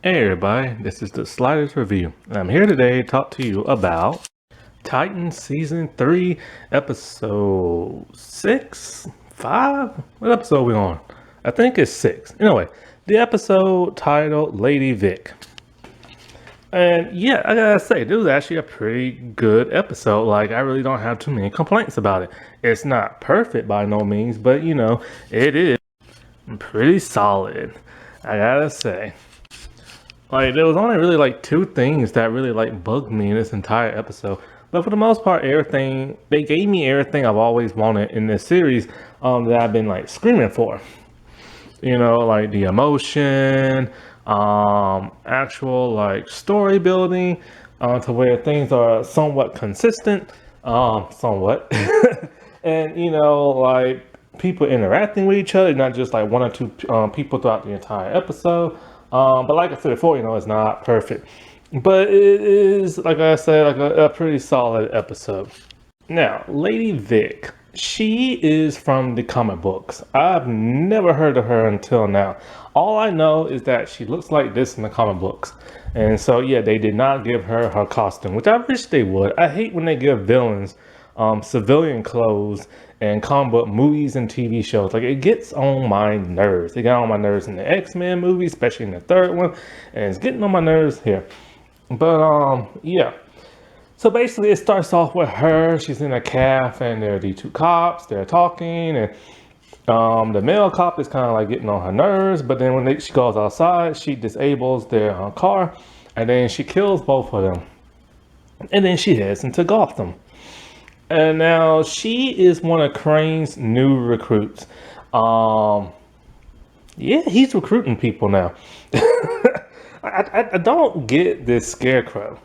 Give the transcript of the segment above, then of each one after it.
Hey everybody, this is the Sliders Review, and I'm here today to talk to you about Titan Season 3, Episode 6? 5? What episode are we on? I think it's 6. Anyway, the episode titled Lady Vic. And yeah, I gotta say, this was actually a pretty good episode. Like, I really don't have too many complaints about it. It's not perfect by no means, but you know, it is pretty solid, I gotta say. Like, there was only really like two things that really like bugged me in this entire episode. But for the most part, everything, they gave me everything I've always wanted in this series that I've been like screaming for. You know, like the emotion, actual like story building, to where things are somewhat consistent, somewhat. And you know, like people interacting with each other, not just like one or two people throughout the entire episode. But like I said before, you know, it's not perfect. But it is, like I said, like a pretty solid episode. Now, Lady Vic, she is from the comic books. I've never heard of her until now. All I know is that she looks like this in the comic books. And so, yeah, they did not give her her costume, which I wish they would. I hate when they give villains civilian clothes and comic book movies and TV shows. Like, it gets on my nerves. It got on my nerves in the X-Men movie, especially in the third one, and it's getting on my nerves here. But yeah. So basically, it starts off with her. She's in a cafe, and there are the two cops. They're talking, and the male cop is kind of like getting on her nerves. But then when she goes outside, she disables their car, and then she kills both of them. And then she heads into Gotham. And now she is one of Crane's new recruits. Yeah, he's recruiting people now. I don't get this Scarecrow.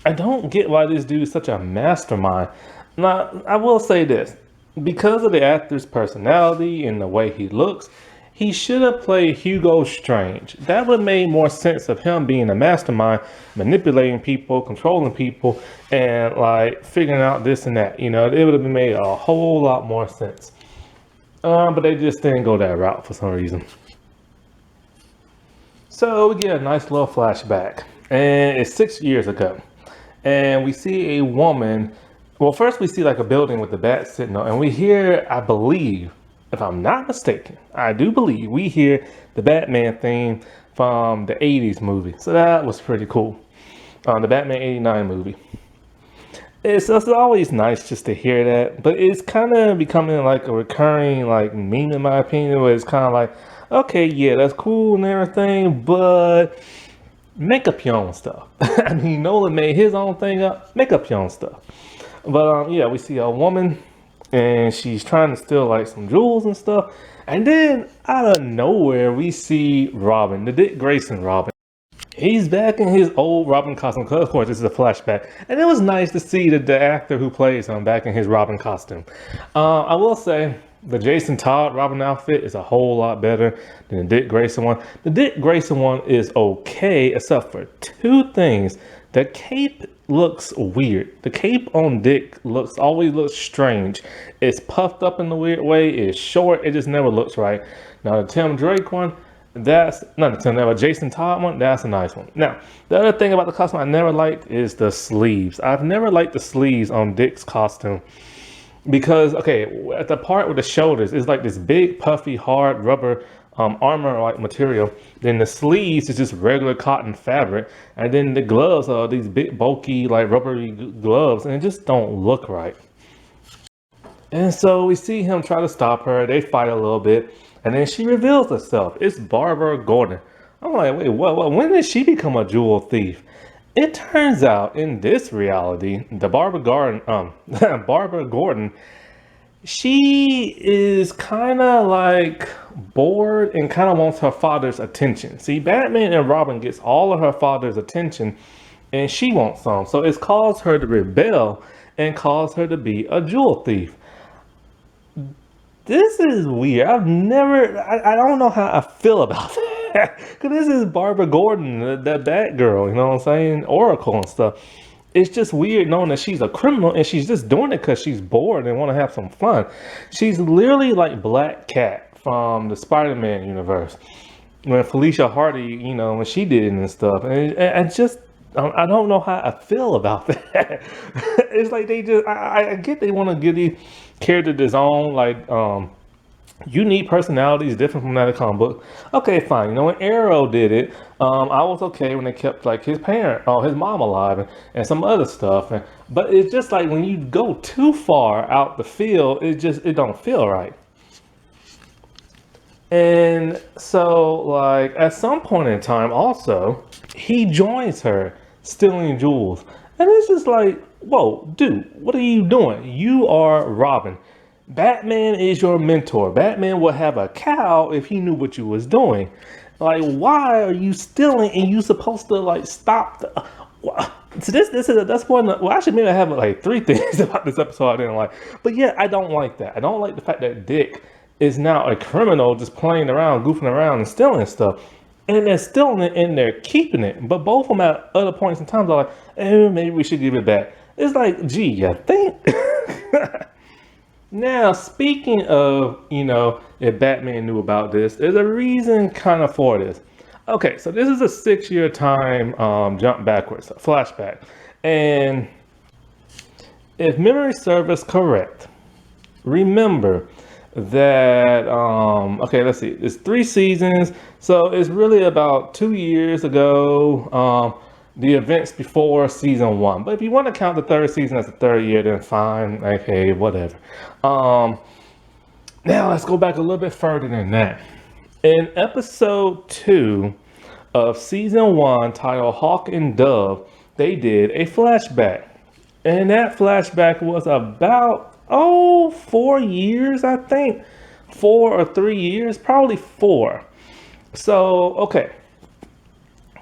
I don't get why this dude is such a mastermind. Now, I will say this. Because of the actor's personality and the way he looks, he should have played Hugo Strange. That would have made more sense of him being a mastermind, manipulating people, controlling people, and like figuring out this and that. You know, it would have made a whole lot more sense. But they just didn't go that route for some reason. So we get a nice little flashback, and it's 6 years ago. And we see a woman. Well, first we see like a building with the bat sitting on, and we hear, I believe, if I'm not mistaken, I do believe we hear the Batman theme from the 80s movie. So that was pretty cool. The Batman 89 movie. It's always nice just to hear that, but it's kind of becoming like a recurring like meme in my opinion, where it's kind of like, okay, yeah, that's cool and everything, but make up your own stuff. I mean, Nolan made his own thing up, make up your own stuff. But yeah, we see a woman, and she's trying to steal like some jewels and stuff. And then out of nowhere, we see Robin, the Dick Grayson Robin. He's back in his old Robin costume, because of course this is a flashback. And it was nice to see the actor who plays him back in his Robin costume. I will say, the Jason Todd Robin outfit is a whole lot better than the Dick Grayson one. The Dick Grayson one is okay, except for two things. The cape looks weird. The cape on Dick always looks strange. It's puffed up in a weird way. It's short. It just never looks right. Now the Tim Drake one, that's not the Tim, but Jason Todd one, that's a nice one. Now the other thing about the costume I never liked is the sleeves. I've never liked the sleeves on Dick's costume. Because, okay, at the part with the shoulders, it's like this big, puffy, hard rubber armor-like material. Then the sleeves is just regular cotton fabric. And then the gloves are these big, bulky, like rubbery gloves. And it just don't look right. And so we see him try to stop her. They fight a little bit. And then she reveals herself. It's Barbara Gordon. I'm like, wait, what? When did she become a jewel thief? It turns out in this reality, the Barbara Gordon, she is kind of like bored and kind of wants her father's attention. See, Batman and Robin gets all of her father's attention, and she wants some. So it's caused her to rebel and caused her to be a jewel thief. This is weird. I don't know how I feel about that. Because this is Barbara Gordon, that Batgirl, you know what I'm saying? Oracle and stuff. It's just weird knowing that she's a criminal and she's just doing it because she's bored and want to have some fun. She's literally like Black Cat from the Spider-Man universe. when Felicia Hardy, you know, when she did it and stuff. And I just, I don't know how I feel about that. It's like they just, I get they want to give these characters his own, like, unique personalities different from that comic book. Okay, fine. You know, when Arrow did it, I was okay when they kept like his parent or his mom alive and some other stuff. But it's just like when you go too far out the field, it don't feel right. And so, like, at some point in time, also, he joins her stealing jewels. And it's just like, whoa, dude, what are you doing? You are Robin. Batman is your mentor. Batman would have a cow if he knew what you was doing. Like, why are you stealing and you supposed to, like, stop? So that's one. Well, actually, maybe I have like 3 things about this episode I didn't like. But yeah, I don't like that. I don't like the fact that Dick is now a criminal just playing around, goofing around, and stealing stuff. And they're stealing it and they're keeping it. But both of them at other points in time are like, maybe we should give it back. It's like, gee, you think? Now, speaking of, you know, if Batman knew about this, there's a reason kind of for this. Okay, so this is a 6-year time jump backwards, a flashback. And if memory serves us correct, remember that, okay, let's see, it's 3 seasons. So it's really about 2 years ago, the events before season 1. But if you want to count the 3rd season as the 3rd year, then fine. Okay, whatever. Now let's go back a little bit further than that. In episode 2 of season 1, titled Hawk and Dove, they did a flashback. And that flashback was about, 4 years, I think. 4 or 3 years, probably 4. So, okay.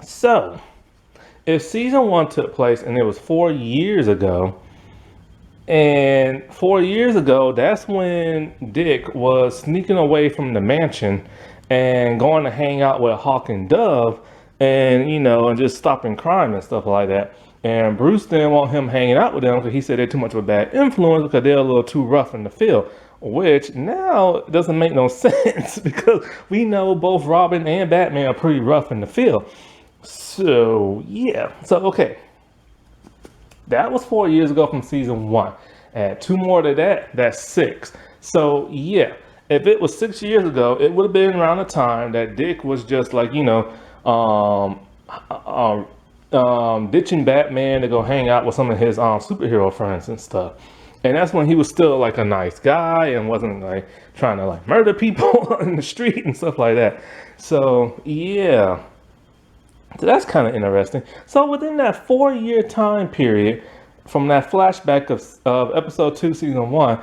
So, if season 1 took place and it was 4 years ago, and 4 years ago, that's when Dick was sneaking away from the mansion and going to hang out with Hawk and Dove and, you know, and just stopping crime and stuff like that. And Bruce didn't want him hanging out with them because he said they're too much of a bad influence because they're a little too rough in the field, which now doesn't make no sense because we know both Robin and Batman are pretty rough in the field. So, yeah. So, okay. That was 4 years ago from season 1. Add 2 more to that, that's 6. So, yeah. If it was 6 years ago, it would have been around the time that Dick was just like, you know, ditching Batman to go hang out with some of his superhero friends and stuff. And that's when he was still like a nice guy and wasn't like trying to like murder people in the street and stuff like that. So, yeah. So that's kind of interesting. So within that 4-year time period, from that flashback of episode 2, season 1,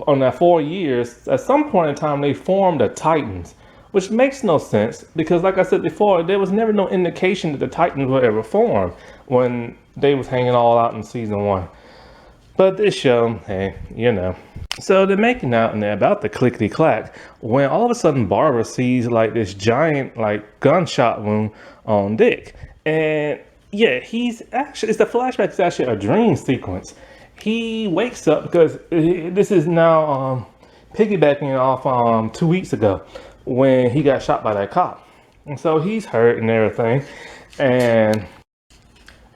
on that 4 years, at some point in time, they formed the Titans, which makes no sense because, like I said before, there was never no indication that the Titans were ever formed when they was hanging all out in season 1. But this show, hey, you know. So they're making out in there about the clickety clack when all of a sudden Barbara sees like this giant like gunshot wound on Dick. And yeah, it's the flashback is actually a dream sequence. He wakes up because this is now piggybacking off 2 weeks ago when he got shot by that cop. And so he's hurt and everything. And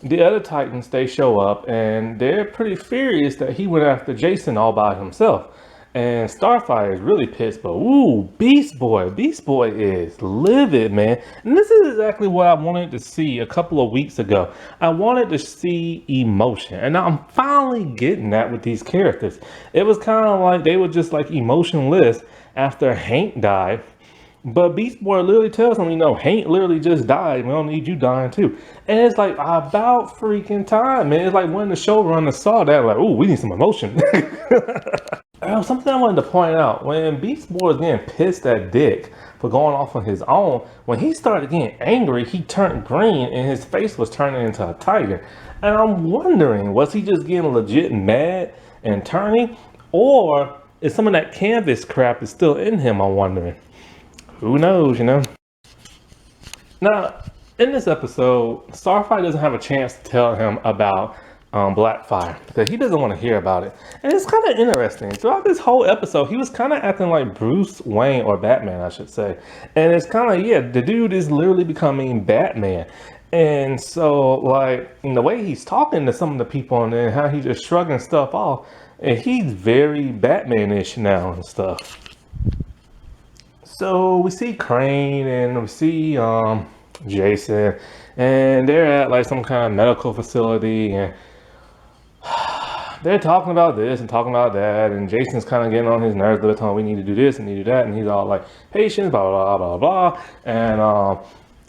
the other Titans, they show up and they're pretty furious that he went after Jason all by himself. And Starfire is really pissed, but ooh, Beast Boy is livid, man. And this is exactly what I wanted to see a couple of weeks ago. I wanted to see emotion, and I'm finally getting that with these characters. It was kind of like they were just like emotionless after Hank died. But Beast Boy literally tells him, you know, Hank literally just died. We don't need you dying too. And it's like about freaking time, man. It's like when the showrunner saw that, like, oh, we need some emotion. Something I wanted to point out. When Beast Boy was getting pissed at Dick for going off on his own, when he started getting angry, he turned green and his face was turning into a tiger. And I'm wondering, was he just getting legit mad and turning? Or is some of that canvas crap is still in him, I'm wondering. Who knows, you know? Now, in this episode, Starfire doesn't have a chance to tell him about Blackfire, because he doesn't want to hear about it. And it's kind of interesting. Throughout this whole episode, he was kind of acting like Bruce Wayne, or Batman, I should say. And it's kind of, yeah, the dude is literally becoming Batman. And so, like, in the way he's talking to some of the people and then how he's just shrugging stuff off, and he's very Batman-ish now and stuff. So we see Crane and we see Jason, and they're at like some kind of medical facility, and they're talking about this and talking about that, and Jason's kind of getting on his nerves the time we need to do this and need to do that, and he's all like, patience, blah, blah, blah, blah, blah. And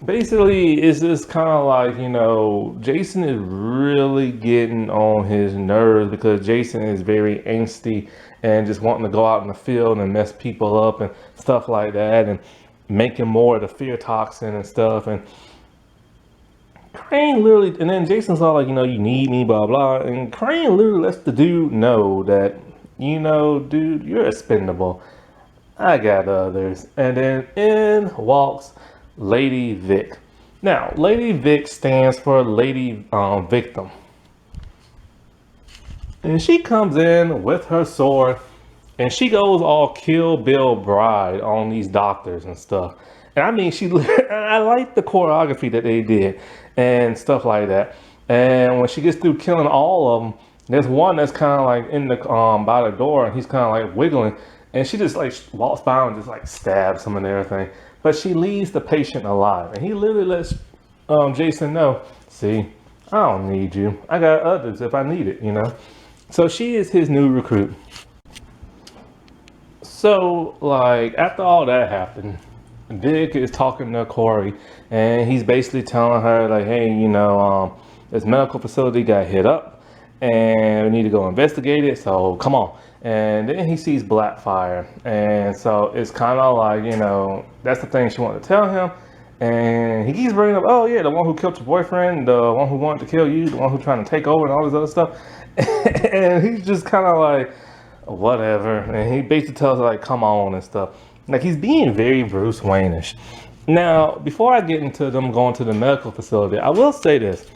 basically it's just kind of like, you know, Jason is really getting on his nerves because Jason is very angsty and just wanting to go out in the field and mess people up and stuff like that, and making more of the fear toxin and stuff. And Crane literally, and then Jason's all like, you know, you need me, blah, blah. And Crane literally lets the dude know that, you know, dude, you're expendable. I got others. And then in walks Lady Vic. Now, Lady Vic stands for Lady Victim. And she comes in with her sword and she goes all Kill Bill Bride on these doctors and stuff. And I mean, I like the choreography that they did and stuff like that. And when she gets through killing all of them, there's one that's kind of like in the by the door, and he's kind of like wiggling, and she just like walks by and just like stabs him and everything. But she leaves the patient alive, and he literally lets Jason know, see, I don't need you. I got others if I need it, you know. So she is his new recruit. So like after all that happened, Vic is talking to Corey, and he's basically telling her like, hey, you know, this medical facility got hit up and we need to go investigate it, so come on. And then he sees Blackfire, and so it's kind of like, you know, that's the thing she wanted to tell him. And he keeps bringing up, oh yeah, the one who killed your boyfriend, the one who wanted to kill you, the one who's trying to take over, and all this other stuff. And he's just kind of like, whatever. And he basically tells her like, come on and stuff. Like, he's being very Bruce Wayne-ish. Now, before I get into them going to the medical facility, I will say this.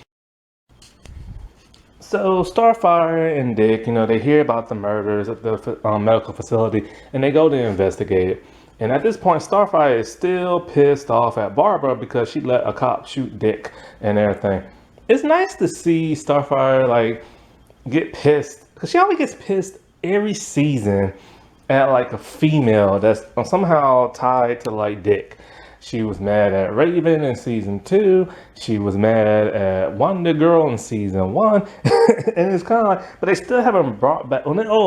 So Starfire and Dick, you know, they hear about the murders at the medical facility, and they go to investigate it. And at this point, Starfire is still pissed off at Barbara because she let a cop shoot Dick and everything. It's nice to see Starfire like get pissed, because she always gets pissed every season at like a female that's somehow tied to like Dick. She was mad at Raven in season 2. She was mad at Wonder Girl in season 1. And it's kind of like, but they still haven't brought back.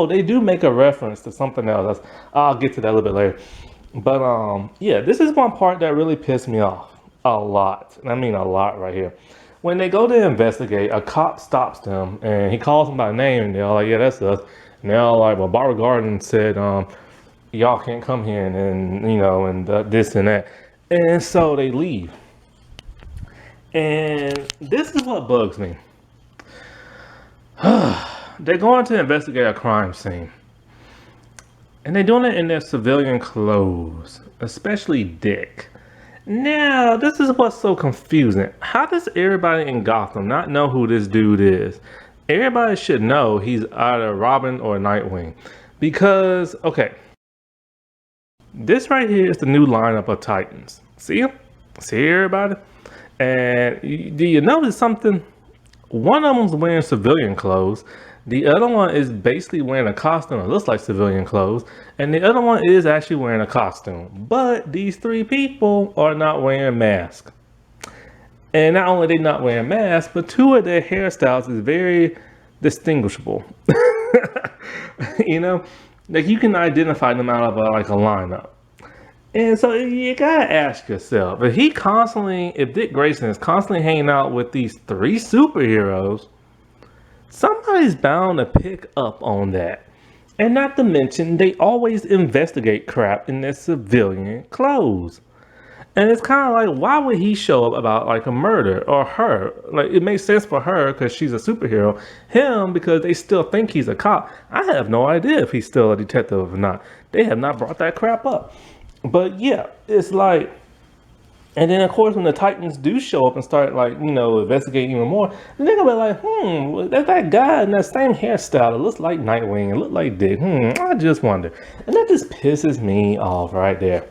They do make a reference to something else. I'll get to that a little bit later. But yeah, this is one part that really pissed me off a lot. And I mean a lot right here. When they go to investigate, a cop stops them and he calls them by name, and they're all like, yeah, that's us. And they're all like, well, Barbara Gordon said, y'all can't come here, and you know, and this and that. And so they leave. And this is what bugs me. They're going to investigate a crime scene. And they're doing it in their civilian clothes, especially Dick. Now, this is what's so confusing. How does everybody in Gotham not know who this dude is? Everybody should know he's either Robin or Nightwing. Because, okay, this right here is the new lineup of Titans. See him? See everybody? And do you notice something? One of them's wearing civilian clothes. The other one is basically wearing a costume that looks like civilian clothes. And the other one is actually wearing a costume. But these three people are not wearing masks. And not only are they not wearing masks, but two of their hairstyles is very distinguishable. You know? Like, you can identify them out of like a lineup. And so you gotta ask yourself, if Dick Grayson is constantly hanging out with these three superheroes, somebody's bound to pick up on that. And not to mention, they always investigate crap in their civilian clothes. And it's kind of like, why would he show up about like a murder, or her? Like, it makes sense for her because she's a superhero. Him, because they still think he's a cop. I have no idea if he's still a detective or not. They have not brought that crap up. But yeah, it's like, And then, of course, when the Titans do show up and start, like, investigating even more, then they're gonna be like, there's that guy in that same hairstyle. It looks like Nightwing. It looks like Dick. I just wonder. And that just pisses me off right there.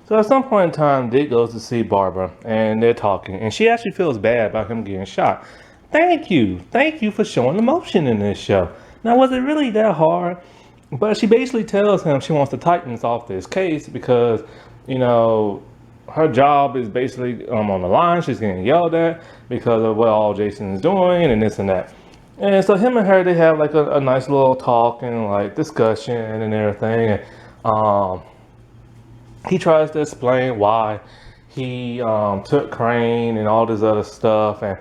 So at some point in time, Dick goes to see Barbara, and they're talking, and she actually feels bad about him getting shot. Thank you for showing emotion in this show. Now, was it really that hard? But she basically tells him she wants the Titans off this case because, her job is basically on the line. She's getting yelled at because of what all Jason is doing and this and that. And so him and her, they have like a nice little talk and like discussion and everything. And he tries to explain why he took Crane and all this other stuff. And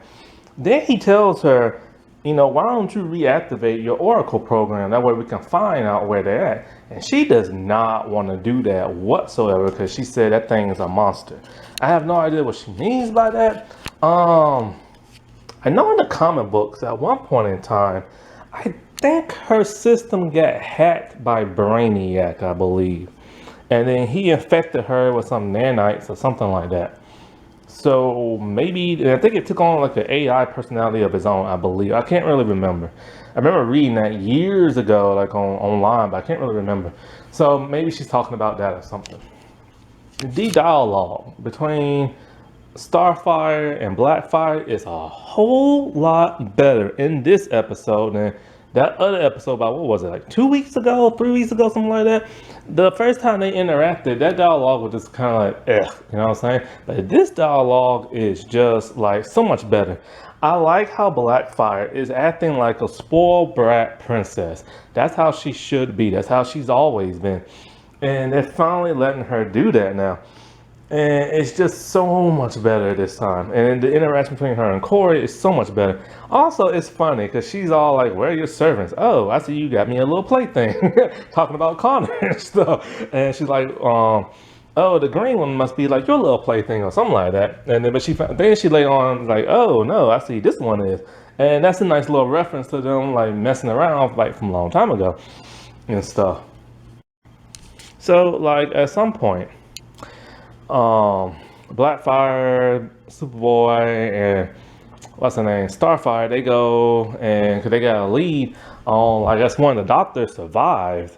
then he tells her, why don't you reactivate your Oracle program? That way we can find out where they're at. And she does not want to do that whatsoever because she said that thing is a monster. I have no idea what she means by that. I know in the comic books at one point in time, I think her system got hacked by Brainiac, I believe. And then he infected her with some nanites or something like that. So maybe, I think it took on like an AI personality of his own, I believe. I can't really remember. I remember reading that years ago, like online, but I can't really remember. So maybe she's talking about that or something. The dialogue between Starfire and Blackfire is a whole lot better in this episode than that other episode about, what was it, like 2 weeks ago, 3 weeks ago, something like that. The first time they interacted, that dialogue was just kind of like, you know what I'm saying? But this dialogue is just like so much better. I like how Blackfire is acting like a spoiled brat princess. That's how she should be. That's how she's always been. And they're finally letting her do that now. And it's just so much better this time. And the interaction between her and Corey is so much better. Also, it's funny because she's all like, where are your servants? Oh, I see you got me a little plaything. Talking about Connor and stuff. And she's like, oh, the green one must be like your little plaything or something like that. And then, then she later on like, oh no, I see this one is. And that's a nice little reference to them like messing around like from a long time ago and stuff. So like at some point, Blackfire, Superboy, and what's her name, Starfire, they go and because they got a lead on, I guess one of the doctors survived,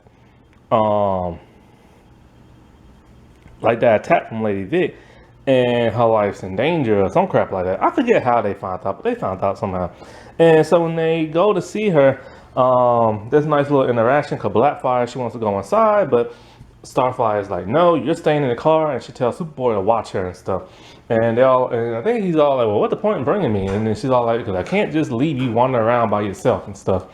like that attack from Lady Vic, and her life's in danger or some crap like that. I forget how they found out, but they found out somehow. And so when they go to see her, there's a nice little interaction because Blackfire, she wants to go inside, but Starfire is like, no, you're staying in the car, and she tells Superboy to watch her and stuff. And I think he's all like, well, what's the point in bringing me? And then she's all like, because I can't just leave you wandering around by yourself and stuff.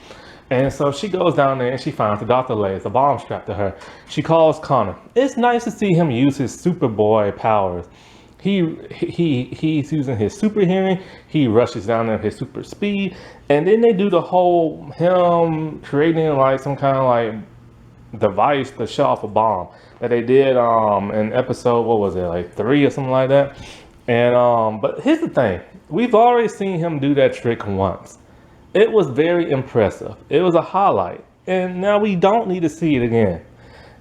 And so she goes down there and she finds the doctor lays a bomb strapped to her. She calls Connor. It's nice to see him use his Superboy powers. He's using his super hearing. He rushes down there with his super speed, and then they do the whole him creating like some kind of like device to shut off a bomb that they did in episode, what was it, like 3 or something like that. And but here's the thing, we've already seen him do that trick once. It was very impressive. It was a highlight, and now we don't need to see it again.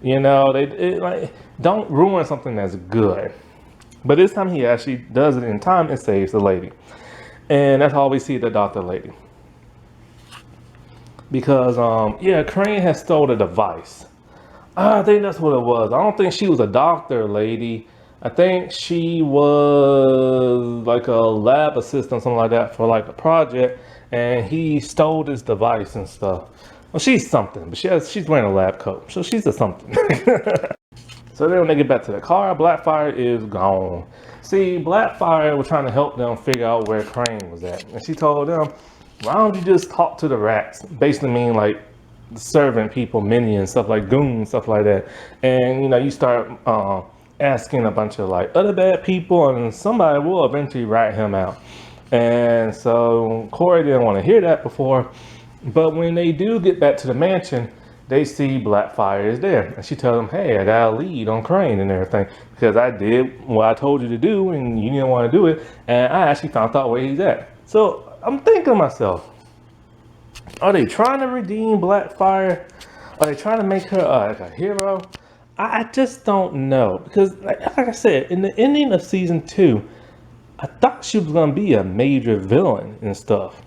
Like, don't ruin something that's good. But this time he actually does it in time and saves the lady, and that's all we see, the doctor lady. Because Crane has stole the device. I think that's what it was. I don't think she was a doctor lady. I think she was like a lab assistant, something like that, for like a project, and he stole this device and stuff. Well, she's something, but she's wearing a lab coat, so she's a something. So then when they get back to the car, Blackfire is gone. See, Blackfire was trying to help them figure out where Crane was at, and she told them, why don't you just talk to the rats? Basically mean like the servant people, minions, stuff like goons, stuff like that. And you start asking a bunch of like other bad people, and somebody will eventually rat him out. And so Corey didn't want to hear that before, but when they do get back to the mansion, they see Blackfire is there, and she tells them, hey, I got a lead on Crane and everything because I did what I told you to do and you didn't want to do it, and I actually found out where he's at. So I'm thinking to myself, are they trying to redeem Blackfire? Are they trying to make her like a hero? I just don't know because, like I said, in the ending of season 2, I thought she was gonna be a major villain and stuff.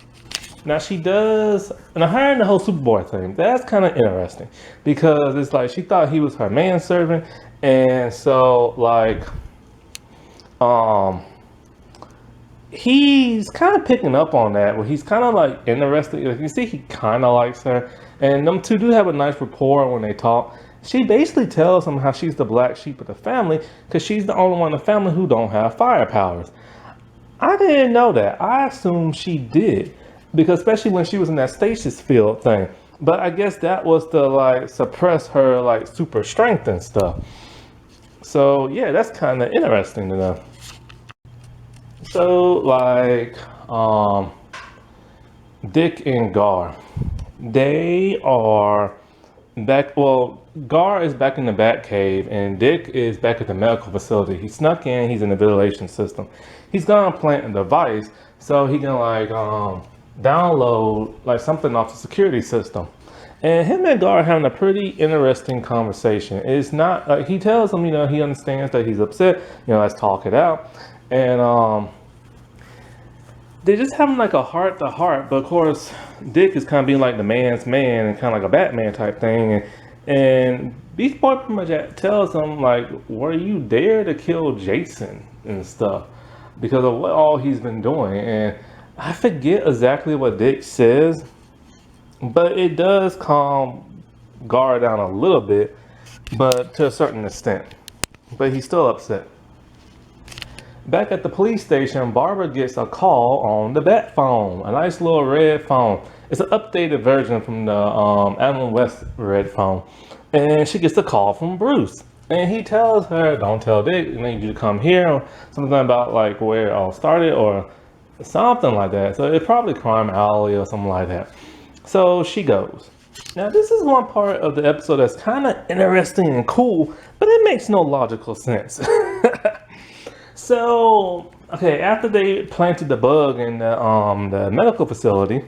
Now she does, and her and the whole Superboy thing, that's kind of interesting because it's like she thought he was her manservant, and so like, he's kind of picking up on that. Where he's kind of like interested. Like, you see, he kind of likes her, and them two do have a nice rapport when they talk. She basically tells him how she's the black sheep of the family because she's the only one in the family who don't have fire powers. I didn't know that. I assumed she did. Because especially when she was in that stasis field thing. But I guess that was to like suppress her like super strength and stuff. So yeah, that's kind of interesting to know. So like Dick and Gar, they are back. Well, Gar is back in the Batcave, and Dick is back at the medical facility. He snuck in. He's in the ventilation system. He's gonna plant a device so he can like download like something off the security system. And him and Gar are having a pretty interesting conversation. It's not like he tells him, he understands that he's upset. Let's talk it out. And they're just having like a heart to heart. But of course, Dick is kind of being like the man's man and kind of like a Batman type thing. And Beast Boy pretty much tells him like, were you there to kill Jason and stuff because of what all he's been doing? And I forget exactly what Dick says, but it does calm Gar down a little bit, but to a certain extent. But he's still upset. Back at the police station, Barbara gets a call on the Bat phone, a nice little red phone. It's an updated version from the Adam West red phone. And she gets a call from Bruce. And he tells her, don't tell Dick, I need you to come here, or something about like where it all started, or something like that. So it's probably Crime Alley or something like that. So she goes. Now this is one part of the episode that's kind of interesting and cool, but it makes no logical sense. So, okay, after they planted the bug in the medical facility,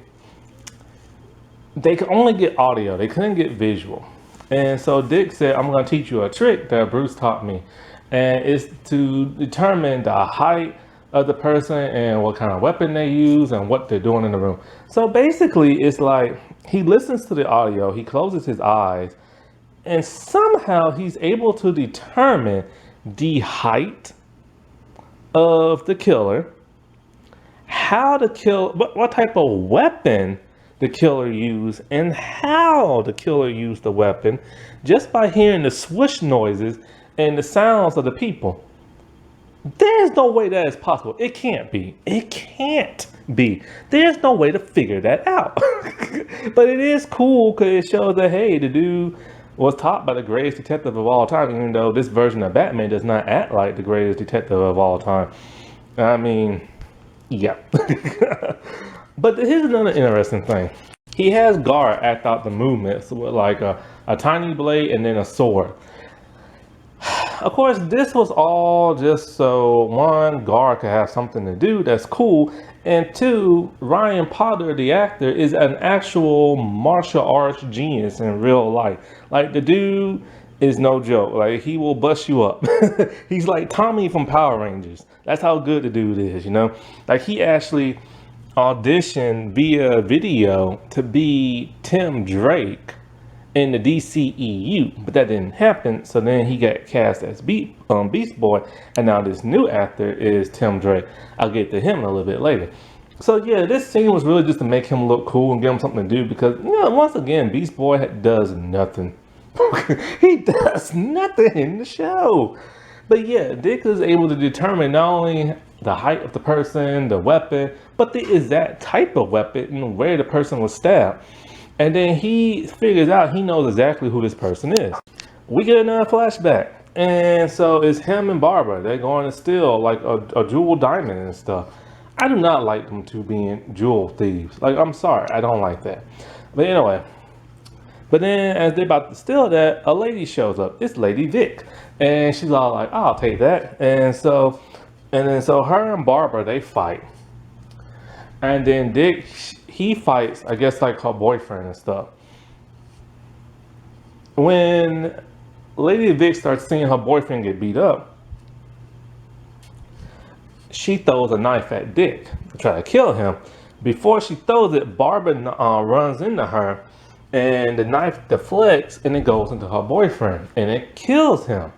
they could only get audio. They couldn't get visual. And so Dick said, I'm going to teach you a trick that Bruce taught me. And it's to determine the height of the person and what kind of weapon they use and what they're doing in the room. So basically, it's like he listens to the audio, he closes his eyes, and somehow he's able to determine the height of the killer, how to kill, what type of weapon the killer used, and how the killer used the weapon, just by hearing the swoosh noises and the sounds of the people. There's no way that is possible. It can't be. It can't be. There's no way to figure that out. But it is cool because it shows that, hey, the dude was taught by the greatest detective of all time, even though this version of Batman does not act like the greatest detective of all time. I mean, yeah. But here's another interesting thing. He has Gar act out the movements with like a tiny blade and then a sword. Of course, this was all just so one, Gar could have something to do that's cool, and two, Ryan Potter, the actor, is an actual martial arts genius in real life. Like, the dude is no joke. Like, he will bust you up. He's like Tommy from Power Rangers. That's how good the dude is, Like, he actually auditioned via video to be Tim Drake in the DCEU, but that didn't happen. So then he got cast as Beast Boy, and now this new actor is Tim Drake. I'll get to him a little bit later. So yeah, this scene was really just to make him look cool and give him something to do because, once again, Beast Boy does nothing. He does nothing in the show. But yeah, Dick is able to determine not only the height of the person, the weapon, but the exact type of weapon and where the person was stabbed. And then he figures out, he knows exactly who this person is. We get another flashback. And so it's him and Barbara. They're going to steal like a jewel diamond and stuff. I do not like them two being jewel thieves. Like, I'm sorry, I don't like that. But anyway. But then as they're about to steal that, a lady shows up. It's Lady Vic. And she's all like, I'll take that. And so her and Barbara, they fight. And then Dick, he fights, I guess, like her boyfriend and stuff. When Lady Vic starts seeing her boyfriend get beat up. She throws a knife at Dick to try to kill him. Before she throws it, Barbara runs into her, and the knife deflects and it goes into her boyfriend and it kills him.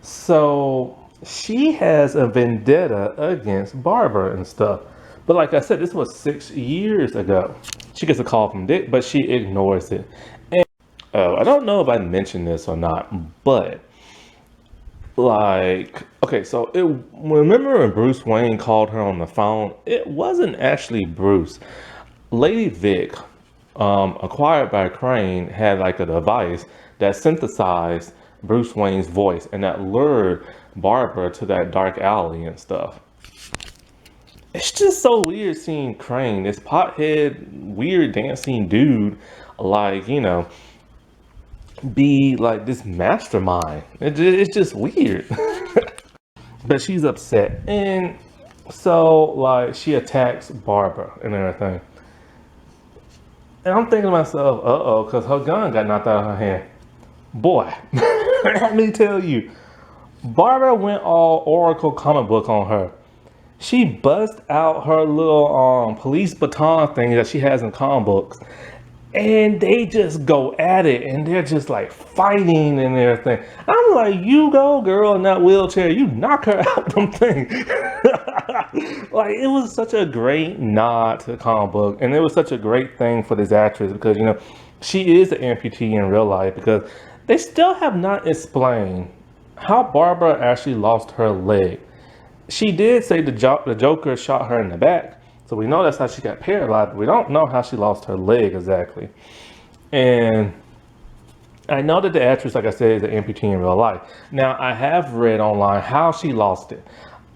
So she has a vendetta against Barbara and stuff. But like I said, this was 6 years ago. She gets a call from Dick, but she ignores it. And I don't know if I mentioned this or not, but like, okay, so remember when Bruce Wayne called her on the phone? It wasn't actually Bruce. Lady Vic, acquired by Crane, had like a device that synthesized Bruce Wayne's voice and that lured Barbara to that dark alley and stuff. It's just so weird seeing Crane, this pothead, weird dancing dude, like, you know, be like this mastermind. It's just weird. But she's upset, and so like she attacks Barbara and everything. And I'm thinking to myself, uh-oh, because her gun got knocked out of her hand. Boy, let me tell you, Barbara went all Oracle comic book on her. She bust out her little police baton thing that she has in comic books, and they just go at it, and they're just like fighting and everything. I'm like, you go, girl, in that wheelchair, you knock her out them thing. Like, it was such a great nod to the comic book, and it was such a great thing for this actress because, you know, she is an amputee in real life, because they still have not explained how Barbara actually lost her leg. She did say the Joker shot her in the back, so we know that's how she got paralyzed, but we don't know how she lost her leg exactly. And I know that the actress, like I said, is an amputee in real life. Now, I have read online how she lost it.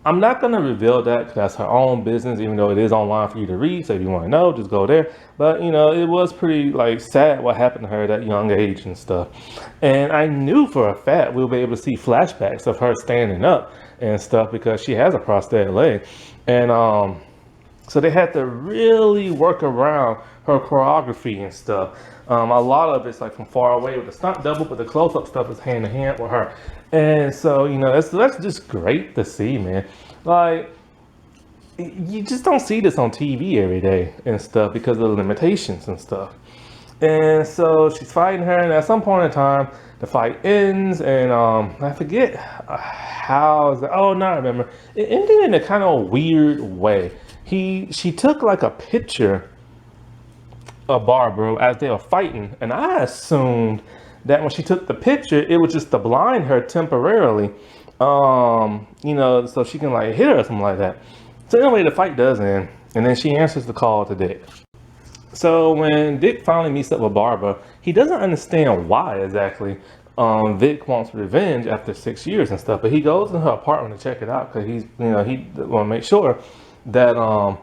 I'm not going to reveal that because that's her own business, even though it is online for you to read. So if you want to know, just go there. But, you know, it was pretty, like, sad what happened to her at that young age and stuff. And I knew for a fact we'll be able to see flashbacks of her standing up and stuff because she has a prosthetic leg. And so they had to really work around her choreography and stuff. A lot of it's like from far away with the stunt double, but the close-up stuff is hand in hand with her. And so, you know, that's just great to see, man. Like, you just don't see this on TV every day and stuff because of the limitations and stuff. And so she's fighting her, and at some point in time, the fight ends, and I forget how. Oh, no, I remember. It ended in a kind of weird way. She took like a picture of Barbara as they were fighting, and I assumed that when she took the picture, it was just to blind her temporarily, you know, so she can like hit her or something like that. So anyway, the fight does end, and then she answers the call to Dick. So when Dick finally meets up with Barbara, he doesn't understand why exactly Vic wants revenge after 6 years and stuff, but he goes in her apartment to check it out because he's, you know, he want to make sure that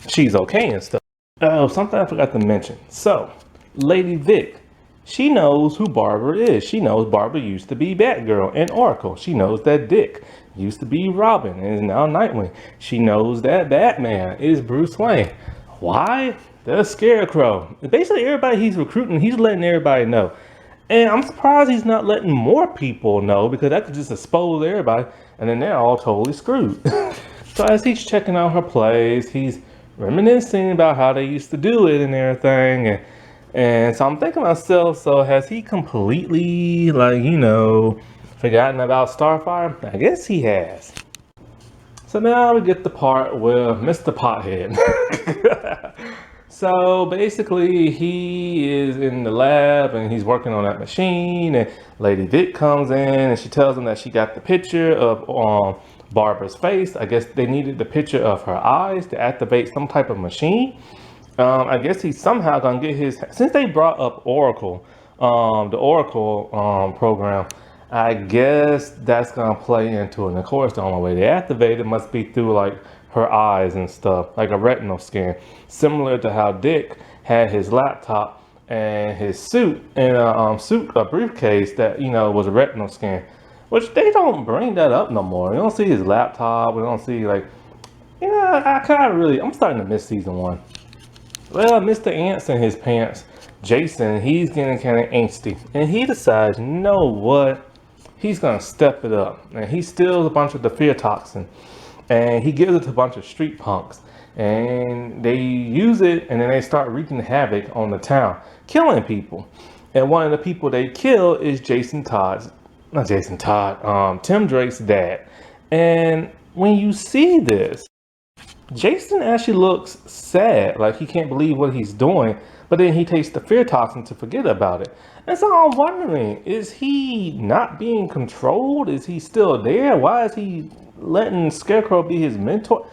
she's okay and stuff. Oh, something I forgot to mention. So Lady Vic, she knows who Barbara is. She knows Barbara used to be Batgirl and Oracle. She knows that Dick used to be Robin and is now Nightwing. She knows that Batman is Bruce Wayne. Why? The Scarecrow. Basically, everybody he's recruiting, he's letting everybody know. And I'm surprised he's not letting more people know, because that could just expose everybody, and then they're all totally screwed. So as he's checking out her plays, he's reminiscing about how they used to do it and everything. And so I'm thinking to myself, so has he completely, like, you know, forgotten about Starfire? I guess he has. So now we get the part with Mr. Pothead. So basically he is in the lab and he's working on that machine, and Lady Vic comes in and she tells him that she got the picture of Barbara's face. I guess they needed the picture of her eyes to activate some type of machine. I guess he's somehow gonna get his, since they brought up Oracle, the Oracle program, I guess that's gonna play into it. And of course, the only way they activate it must be through like her eyes and stuff, like a retinal scan, similar to how Dick had his laptop and his suit in a briefcase that, you know, was a retinal scan, which they don't bring that up no more. We don't see his laptop. We don't see, like, you know, I'm starting to miss season 1. Well, Mr. Ants and his pants Jason, he's getting kind of angsty, and he decides, you know what? He's gonna step it up, and he steals a bunch of the fear toxin, and he gives it to a bunch of street punks, and they use it, and then they start wreaking havoc on the town, killing people. And one of the people they kill is Tim Drake's dad. And when you see this, Jason actually looks sad, like he can't believe what he's doing, but then he takes the fear toxin to forget about it. And so I'm wondering, is he not being controlled? Is he still there? Why is he letting Scarecrow be his mentor?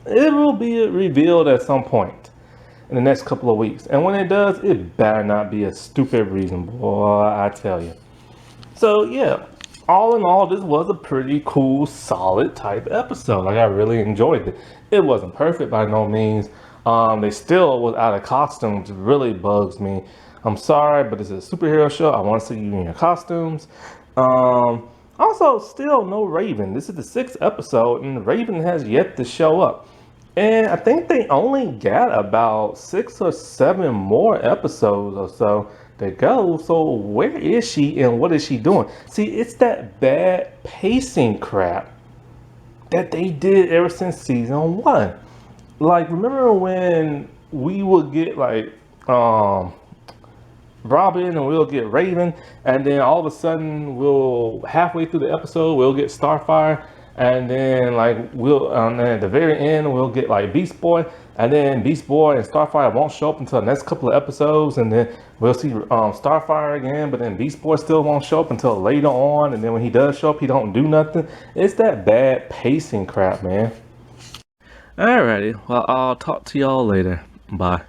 It will be revealed at some point in the next couple of weeks. And when it does, it better not be a stupid reason, boy, I tell you. So yeah, all in all, this was a pretty cool, solid type episode. Like, I really enjoyed it. It wasn't perfect by no means. They still was out of costumes. It really bugs me. I'm sorry, but this is a superhero show. I want to see you in your costumes. Also, still no Raven. This is the 6th episode, and Raven has yet to show up. And I think they only got about 6 or 7 more episodes or so to go. So where is she and what is she doing? See, it's that bad pacing crap that they did ever since season 1. Like, remember when we would get like Robin and we'll get Raven, and then all of a sudden we'll halfway through the episode we'll get Starfire, and then like and then at the very end we'll get like Beast Boy, and then Beast Boy and Starfire won't show up until the next couple of episodes, and then we'll see Starfire again, but then Beast Boy still won't show up until later on, and then when he does show up he don't do nothing. It's that bad pacing crap, man. Alrighty, well, I'll talk to y'all later. Bye.